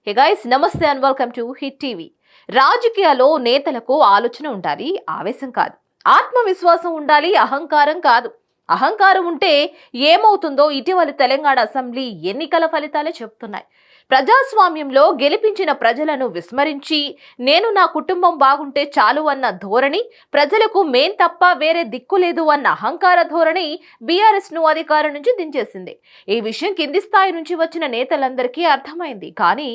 Hey guys, నమస్తే and welcome to hit TV. రాజకీయాల్లో నేతలకు ఆలోచన ఉండాలి, ఆవేశం కాదు. ఆత్మవిశ్వాసం ఉండాలి, అహంకారం కాదు. అహంకారం ఉంటే ఏమవుతుందో ఇటీవలి తెలంగాణ అసెంబ్లీ ఎన్నికల ఫలితాలే చెప్తున్నాయి. ప్రజాస్వామ్యంలో గెలిపించిన ప్రజలను విస్మరించి నేను నా కుటుంబం బాగుంటే చాలు అన్న ధోరణి, ప్రజలకు మేం తప్ప వేరే దిక్కు లేదు అన్న అహంకార ధోరణి బీఆర్ఎస్ ను అధికారం నుంచి దించేసింది. ఈ విషయం కింది స్థాయి నుంచి వచ్చిన నేతలందరికీ అర్థమైంది. కానీ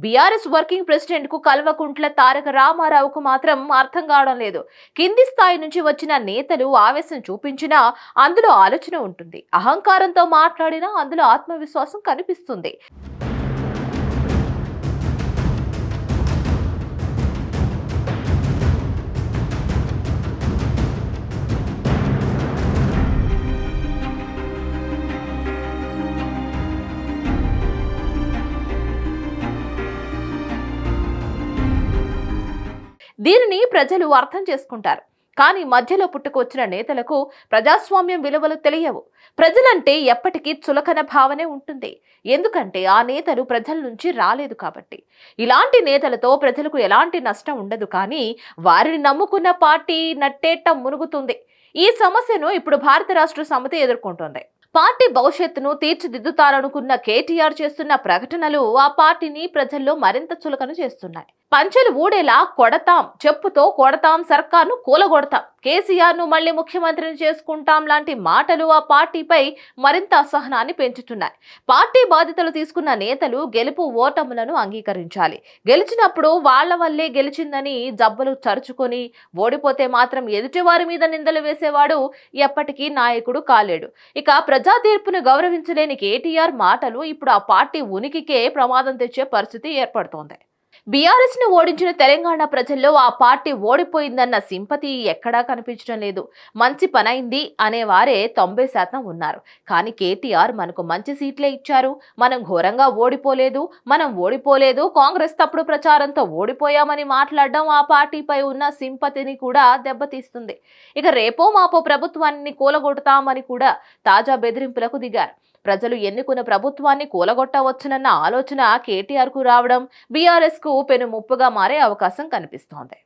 బీఆర్ఎస్ వర్కింగ్ ప్రెసిడెంట్ కు కల్వకుంట్ల తారక రామారావుకు మాత్రం అర్థం కావడం లేదు. కింది స్థాయి నుంచి వచ్చిన నేతలు ఆవేశం చూపించినా అందులో ఆలోచన ఉంటుంది, అహంకారంతో మాట్లాడినా అందులో ఆత్మవిశ్వాసం కనిపిస్తుంది. దీనిని ప్రజలు అర్థం చేసుకుంటారు. కానీ మధ్యలో పుట్టుకొచ్చిన నేతలకు ప్రజాస్వామ్యం విలువలు తెలియవు. ప్రజలంటే ఎప్పటికీ చులకన భావనే ఉంటుంది. ఎందుకంటే ఆ నేతలు ప్రజల నుంచి రాలేదు కాబట్టి. ఇలాంటి నేతలతో ప్రజలకు ఎలాంటి నష్టం ఉండదు, కానీ వారిని నమ్ముకున్న పార్టీ నట్టేట మునుగుతుంది. ఈ సమస్యను ఇప్పుడు భారత రాష్ట్ర సమితి ఎదుర్కొంటోంది. పార్టీ భవిష్యత్తును తీర్చిదిద్దుతారనుకున్న కేటీఆర్ చేస్తున్న ప్రకటనలు ఆ పార్టీని ప్రజల్లో మరింత చులకన చేస్తున్నాయి. పంచెలు ఊడేలా కొడతాం, చెప్పుతో కొడతాం, సర్కార్ను కూలగొడతాం, కేసీఆర్ ను మళ్లీ ముఖ్యమంత్రిని చేసుకుంటాం లాంటి మాటలు ఆ పార్టీపై మరింత అసహనాన్ని పెంచుతున్నాయి. పార్టీ బాధ్యతలు తీసుకున్న నేతలు గెలుపు ఓటములను అంగీకరించాలి. గెలిచినప్పుడు వాళ్ల వల్లే గెలిచిందని జబ్బలు చరుచుకొని, ఓడిపోతే మాత్రం ఎదుటివారి మీద నిందలు వేసేవాడు ఎప్పటికీ నాయకుడు కాలేడు. ఇక ప్రజా తీర్పును గౌరవించలేని కేటీఆర్ మాటలు ఇప్పుడు ఆ పార్టీ ఉనికికే ప్రమాదం తెచ్చే పరిస్థితి ఏర్పడుతోంది. బీఆర్ఎస్ ను ఓడించిన తెలంగాణ ప్రజల్లో ఆ పార్టీ ఓడిపోయిందన్న సింపతి ఎక్కడా కనిపించడం లేదు. మంచి పనైంది అనేవారే 90% ఉన్నారు. కానీ కేటీఆర్ మనకు మంచి సీట్లే ఇచ్చారు, మనం ఘోరంగా ఓడిపోలేదు, కాంగ్రెస్ తప్పుడు ప్రచారంతో ఓడిపోయామని మాట్లాడడం ఆ పార్టీపై ఉన్న సింపతిని కూడా దెబ్బతీస్తుంది. ఇక రేపో మాపో ప్రభుత్వాన్ని కూలగొడతామని కూడా తాజా బెదిరింపులకు దిగారు. ప్రజలు ఎన్నుకున్న ప్రభుత్వాన్ని కూలగొట్టవచ్చునన్న ఆలోచన కేటీఆర్ కు రావడం బీఆర్ఎస్ కు పెను ముప్పుగా మారే అవకాశం కనిపిస్తోంది.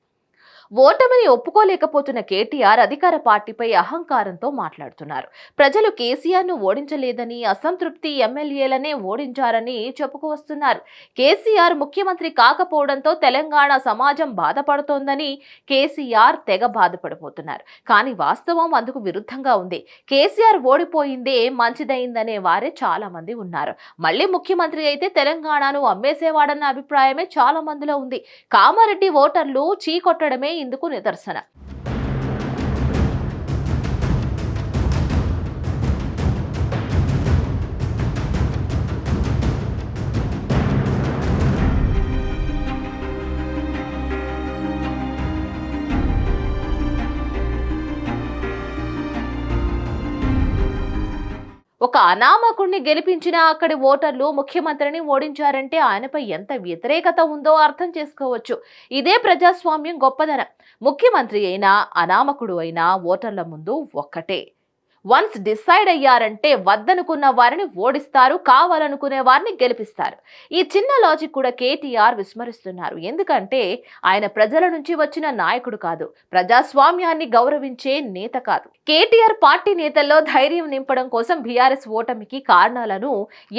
ఓటమిని ఒప్పుకోలేకపోతున్న కేటీఆర్ అధికార పార్టీపై అహంకారంతో మాట్లాడుతున్నారు. ప్రజలు కేసీఆర్ ను ఓడించలేదని, అసంతృప్తి ఎమ్మెల్యేలనే ఓడించారని చెప్పుకువస్తున్నారు. కేసీఆర్ ముఖ్యమంత్రి కాకపోవడంతో తెలంగాణ సమాజం బాధపడుతోందని కేసీఆర్ తెగ బాధపడిపోతున్నారు. కానీ వాస్తవం అందుకు విరుద్ధంగా ఉంది. కేసీఆర్ ఓడిపోయిందే మంచిదైందనే వారే చాలా మంది ఉన్నారు. మళ్లీ ముఖ్యమంత్రి అయితే తెలంగాణను అమ్మేసేవాడన్న అభిప్రాయమే చాలా మందిలో ఉంది. కామారెడ్డి ఓటర్లు చీకొట్టడమే ఇందుకు నిదర్శన. ఒక అనామకుడిని గెలిపించిన అక్కడి ఓటర్లు ముఖ్యమంత్రిని ఓడించారంటే ఆయనపై ఎంత వ్యతిరేకత ఉందో అర్థం చేసుకోవచ్చు. ఇదే ప్రజాస్వామ్యం గొప్పదనం. ముఖ్యమంత్రి అయినా అనామకుడు అయినా ఓటర్ల ముందు ఒక్కటే. వన్స్ డిసైడ్ అయ్యారంటే వద్దనుకున్న వారిని ఓడిస్తారు, కావాలనుకునే వారిని గెలిపిస్తారు. ఈ చిన్న లాజిక్ కూడా కేటీఆర్ విస్మరిస్తున్నారు. ఎందుకంటే ఆయన ప్రజల నుంచి వచ్చిన నాయకుడు కాదు, ప్రజాస్వామ్యాన్ని గౌరవించే నేత కాదు. కేటీఆర్ పార్టీ నేతల్లో ధైర్యం నింపడం కోసం బీఆర్ఎస్ ఓటమికి కారణాలను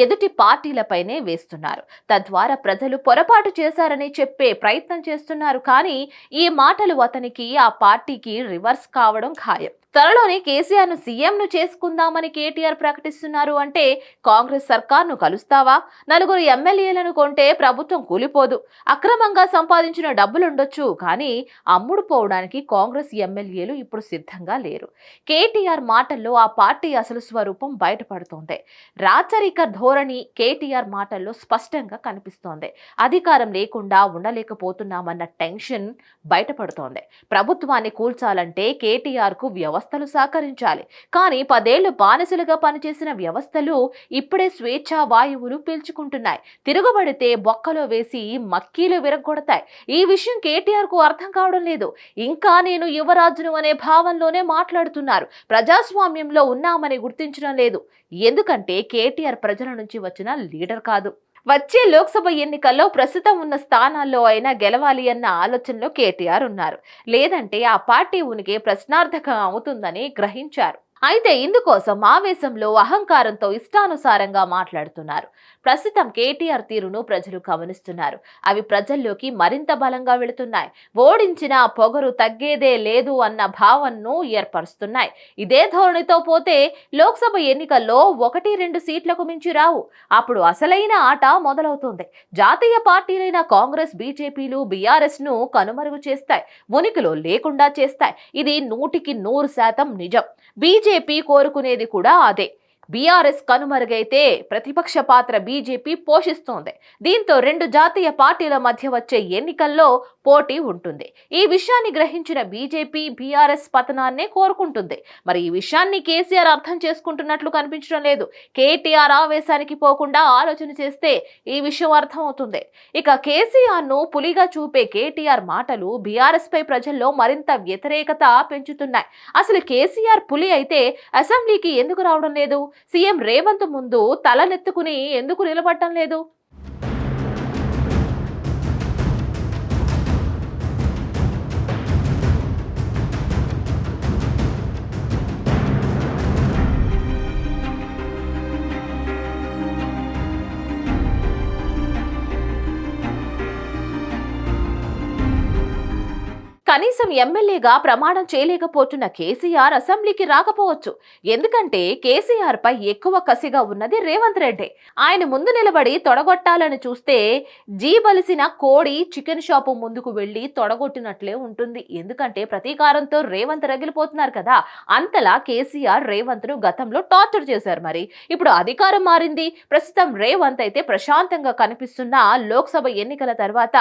ఎదుటి పార్టీలపైనే వేస్తున్నారు. తద్వారా ప్రజలు పొరపాటు చేశారని చెప్పే ప్రయత్నం చేస్తున్నారు. కానీ ఈ మాటలు అతనికి, ఆ పార్టీకి రివర్స్ కావడం ఖాయం. త్వరలోనే కేసీఆర్ ను సీఎంను చేసుకుందామని కేటీఆర్ ప్రకటిస్తున్నారు అంటే కాంగ్రెస్ సర్కార్ను కలుస్తావా? నలుగురు ఎమ్మెల్యేలను కొంటే ప్రభుత్వం కూలిపోదు. అక్రమంగా సంపాదించిన డబ్బులుండొచ్చు, కానీ అమ్ముడు పోవడానికి కాంగ్రెస్ ఎమ్మెల్యేలు ఇప్పుడు సిద్ధంగా లేరు. కేటీఆర్ మాటల్లో ఆ పార్టీ అసలు స్వరూపం బయటపడుతోంది. రాచరిక ధోరణి కేటీఆర్ మాటల్లో స్పష్టంగా కనిపిస్తోంది. అధికారం లేకుండా ఉండలేకపోతున్నామన్న టెన్షన్ బయటపడుతోంది. ప్రభుత్వాన్ని కూల్చాలంటే కేటీఆర్ కు వ్యవస్థలు సహకరించాలి. కానీ 10 ఏళ్లు బానిసలుగా పనిచేసిన వ్యవస్థలు ఇప్పుడే స్వేచ్ఛా వాయువులు పీల్చుకుంటున్నాయి. తిరుగుబడితే బొక్కలో వేసి మక్కీలు విరగొడతాయి. ఈ విషయం కేటీఆర్ కు అర్థం కావడం లేదు. ఇంకా నేను యువరాజును అనే భావంలోనే మాట్లాడుతున్నారు. ప్రజాస్వామ్యంలో ఉన్నామని గుర్తించడం లేదు. ఎందుకంటే కేటీఆర్ ప్రజల నుంచి వచ్చిన లీడర్ కాదు. వచ్చే లోక్సభ ఎన్నికల్లో ప్రస్తుతం ఉన్న స్థానాల్లో అయినా గెలవాలి అన్న ఆలోచనలో కేటీఆర్ ఉన్నారు. లేదంటే ఆ పార్టీ ఉనికి ప్రశ్నార్థకం అవుతుందని గ్రహించారు. అయితే ఇందుకోసం ఆవేశంలో అహంకారంతో ఇష్టానుసారంగా మాట్లాడుతున్నారు. ప్రస్తుతం కేటీఆర్ తీరును ప్రజలు గమనిస్తున్నారు. అవి ప్రజల్లోకి మరింత బలంగా వెళుతున్నాయి. ఓడించిన పొగరు తగ్గేదే లేదు అన్న భావనను ఏర్పరుస్తున్నాయి. ఇదే ధోరణితో పోతే లోక్సభ ఎన్నికల్లో 1-2 సీట్లకు మించి రావు. అప్పుడు అసలైన ఆట మొదలవుతుంది. జాతీయ పార్టీలైన కాంగ్రెస్, బీజేపీలు బీఆర్ఎస్ ను కనుమరుగు చేస్తాయి, ఉనికిలో లేకుండా చేస్తాయి. ఇది 100% నిజం. బీజేపీ కోరుకునేది కూడా అదే. బీఆర్ఎస్ కనుమరుగైతే ప్రతిపక్ష పాత్ర బీజేపీ పోషిస్తోంది. దీంతో 2 జాతీయ పార్టీల మధ్య వచ్చే ఎన్నికల్లో పోటీ ఉంటుంది. ఈ విషయాన్ని గ్రహించిన బీజేపీ బీఆర్ఎస్ పతనాన్నే కోరుకుంటుంది. మరి ఈ విషయాన్ని కేసీఆర్ అర్థం చేసుకుంటున్నట్లు కనిపించడం లేదు. కేటీఆర్ ఆవేశానికి పోకుండా ఆలోచన చేస్తే ఈ విషయం అర్థమవుతుంది. ఇక కేసీఆర్ ను పులిగా చూపే కేటీఆర్ మాటలు బీఆర్ఎస్ పై ప్రజల్లో మరింత వ్యతిరేకత పెంచుతున్నాయి. అసలు కేసీఆర్ పులి అయితే అసెంబ్లీకి ఎందుకు రావడం లేదు? సీఎం రేవంత్ ముందు తలనెత్తుకుని ఎందుకు నిలబడటం లేదు? కనీసం ఎమ్మెల్యేగా ప్రమాణం చేయలేకపోతున్న కేసీఆర్ అసెంబ్లీకి రాకపోవచ్చు. ఎందుకంటే కేసీఆర్ పై ఎక్కువ కసిగా ఉన్నది రేవంత్ రెడ్డి. ఆయన ముందు నిలబడి తొడగొట్టాలని చూస్తే జీబలిసిన కోడి చికెన్ షాపు ముందుకు వెళ్లి తొడగొట్టినట్లే ఉంటుంది. ఎందుకంటే ప్రతీకారంతో రేవంత్ రగిలిపోతున్నారు కదా. అంతలా కేసీఆర్ రేవంత్ ను గతంలో టార్చర్ చేశారు. మరి ఇప్పుడు అధికారం మారింది. ప్రస్తుతం రేవంత్ అయితే ప్రశాంతంగా కనిపిస్తున్న లోక్సభ ఎన్నికల తర్వాత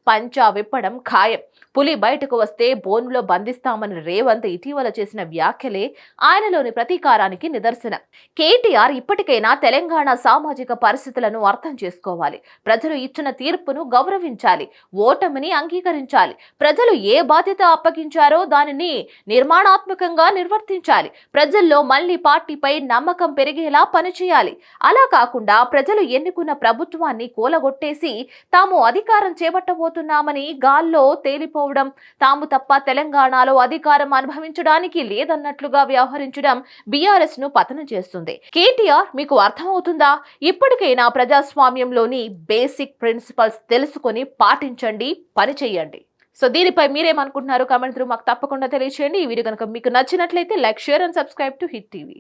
పంచా విప్పడం ఖాయం. పులి బయటకు వస్తే బోన్లో బంధిస్తామని రేవంత్ ఇటీవల చేసిన వ్యాఖ్యలే ఆయనలోని ప్రతీకారానికి నిదర్శనం. కేటీఆర్ ఇప్పటికైనా తెలంగాణ సామాజిక పరిస్థితులను అర్థం చేసుకోవాలి. ప్రజలు ఇచ్చిన తీర్పును గౌరవించాలి. ఓటమిని అంగీకరించాలి. ప్రజలు ఏ బాధ్యత అప్పగించారో దానిని నిర్మాణాత్మకంగా నిర్వర్తించాలి. ప్రజల్లో మళ్లీ పార్టీపై నమ్మకం పెరిగేలా పనిచేయాలి. అలా కాకుండా ప్రజలు ఎన్నుకున్న ప్రభుత్వాన్ని కూలగొట్టేసి తాము అధికారం చేపట్టబోతున్నామని గాల్లో తేలిపోవడం, తాము తప్ప తెలంగాణలో అధికారం అనుభవించడానికి లేదన్నట్లుగా వ్యవహరించడం బీఆర్ఎస్ ను పతనం చేస్తుంది. కేటీఆర్ మీకు అర్థమవుతుందా? ఇప్పటికైనా ప్రజాస్వామ్యంలోని బేసిక్ ప్రిన్సిపల్స్ తెలుసుకొని పాటించండి, పని చేయండి. సో దీనిపై మీరేమనుకుంటున్నారు? కామెంట్ త్రూ మాకు తప్పకుండా తెలియజేయండి. ఈ వీడియో కనుక మీకు నచ్చినట్లయితే like, share and subscribe to hit TV.